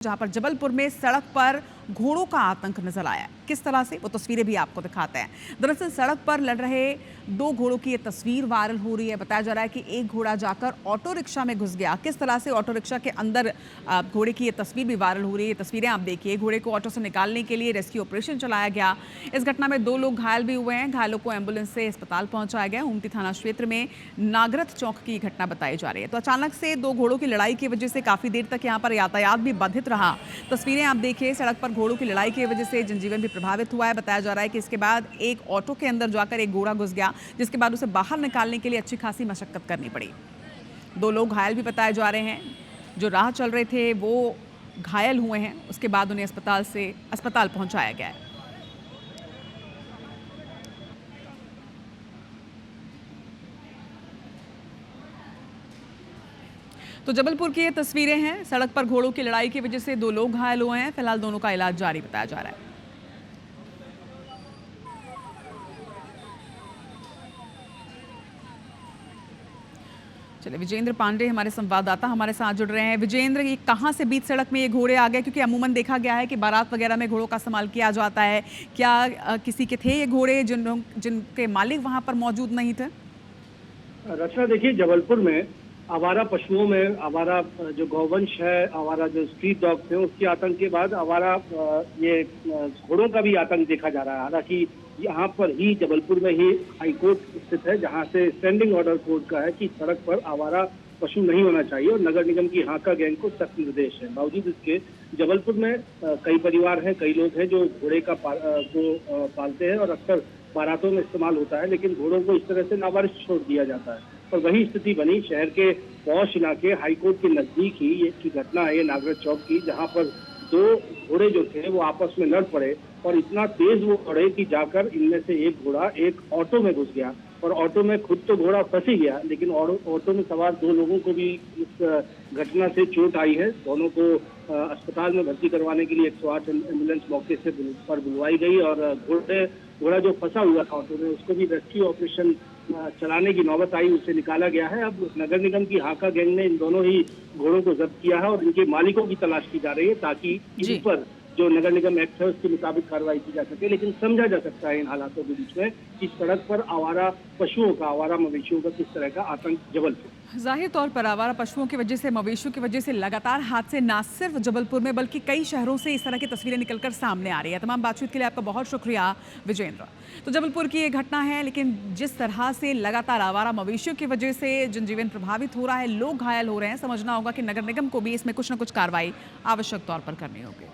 जहां पर जबलपुर में सड़क पर घोड़ों का आतंक नजर आया। किस तरह से, वो तस्वीरें भी आपको दिखाते हैं। दरअसल सड़क पर लड़ रहे दो घोड़ों की ये तस्वीर वायरल हो रही है। बताया जा रहा है कि एक घोड़ा जाकर ऑटो रिक्शा में घुस गया। किस तरह से ऑटो रिक्शा के अंदर घोड़े की ये तस्वीर भी वायरल हो रही है। ये तस्वीरें आप देखिए। घोड़े को ऑटो से निकालने के लिए रेस्क्यू ऑपरेशन चलाया गया। इस घटना में 2 लोग घायल भी हुए हैं। घायलों को एम्बुलेंस से अस्पताल पहुंचाया गया। उमती थाना क्षेत्र में नागरथ चौक की घटना बताई जा रही है। तो अचानक से 2 घोड़ों की लड़ाई की वजह से काफी देर तक यहाँ पर यातायात भी बाधित रहा। तस्वीरें आप देखिए। सड़क पर घोड़ों की लड़ाई की वजह से जनजीवन भी प्रभावित हुआ है। बताया जा रहा है कि इसके बाद एक ऑटो के अंदर जाकर एक घोड़ा घुस गया, जिसके बाद उसे बाहर निकालने के लिए अच्छी खासी मशक्कत करनी पड़ी। 2 लोग घायल भी बताए जा रहे हैं। जो राह चल रहे थे वो घायल हुए हैं। उसके बाद उन्हें अस्पताल पहुंचाया गया है। तो जबलपुर की ये तस्वीरें हैं। सड़क पर घोड़ों की लड़ाई की वजह से 2 लोग घायल हुए हैं। फिलहाल दोनों का इलाज जारी बताया जा रहा है। चलिए, विजेंद्र पांडे हमारे संवाददाता हमारे साथ जुड़ रहे हैं। विजेंद्र, ये कहां से बीच सड़क में ये घोड़े आ गए? क्योंकि अमूमन देखा गया है कि बारात वगैरह में घोड़ों का इस्तेमाल किया जाता है। क्या किसी के थे ये घोड़े जिनके मालिक वहां पर मौजूद नहीं थे? रचना, देखिए, जबलपुर में आवारा पशुओं में आवारा जो गौवंश है, आवारा जो स्ट्रीट डॉग्स हैं, उसके आतंक के बाद आवारा ये घोड़ों का भी आतंक देखा जा रहा है। हालांकि यहाँ पर ही जबलपुर में ही हाईकोर्ट स्थित है, जहाँ से स्टैंडिंग ऑर्डर कोर्ट का है कि सड़क पर आवारा पशु नहीं होना चाहिए और नगर निगम की हाका गैंग को सख्त निर्देश है। बावजूद इसके जबलपुर में कई परिवार हैं, कई लोग हैं जो घोड़े को पालते हैं और अक्सर बारातों में इस्तेमाल होता है, लेकिन घोड़ों को इस तरह से लावारिस छोड़ दिया जाता है। और वही स्थिति बनी शहर के पौष इलाके हाईकोर्ट के नजदीक ही ये की घटना है, ये नागरथ चौक की, जहां पर 2 घोड़े जो थे वो आपस में लड़ पड़े और इतना तेज वो दौड़े कि जाकर इनमें से एक घोड़ा एक ऑटो में घुस गया और ऑटो में खुद तो घोड़ा फंस ही गया, लेकिन ऑटो में सवार 2 लोगों को भी इस घटना से चोट आई है। दोनों को अस्पताल में भर्ती करवाने के लिए 108 एम्बुलेंस मौके से पर बुलवाई गई और घोड़ा जो फंसा हुआ था ऑटो में, उसको भी रेस्क्यू ऑपरेशन चलाने की नौबत आई, उसे निकाला गया है। अब नगर निगम की हाका गैंग ने इन दोनों ही घोड़ों को जब्त किया है और इनके मालिकों की तलाश की जा रही है, ताकि इन पर जो नगर निगम एक्ट है उसके मुताबिक कार्रवाई की जा सके। लेकिन समझा जा सकता है इन हालातों के बीच में कि सड़क पर आवारा पशुओं का, आवारा मवेशियों का किस तरह का आतंक जबलपुर। जाहिर तौर पर आवारा पशुओं की वजह से, मवेशियों की वजह से लगातार हादसे ना सिर्फ जबलपुर में बल्कि कई शहरों से इस तरह की तस्वीरें निकलकर सामने आ रही है। तमाम बातचीत के लिए आपका बहुत शुक्रिया विजेंद्र। तो जबलपुर की ये घटना है, लेकिन जिस तरह से लगातार आवारा मवेशियों की वजह से जनजीवन प्रभावित हो रहा है, लोग घायल हो रहे हैं, समझना होगा कि नगर निगम को भी इसमें कुछ न कुछ कार्रवाई आवश्यक तौर पर करनी होगी।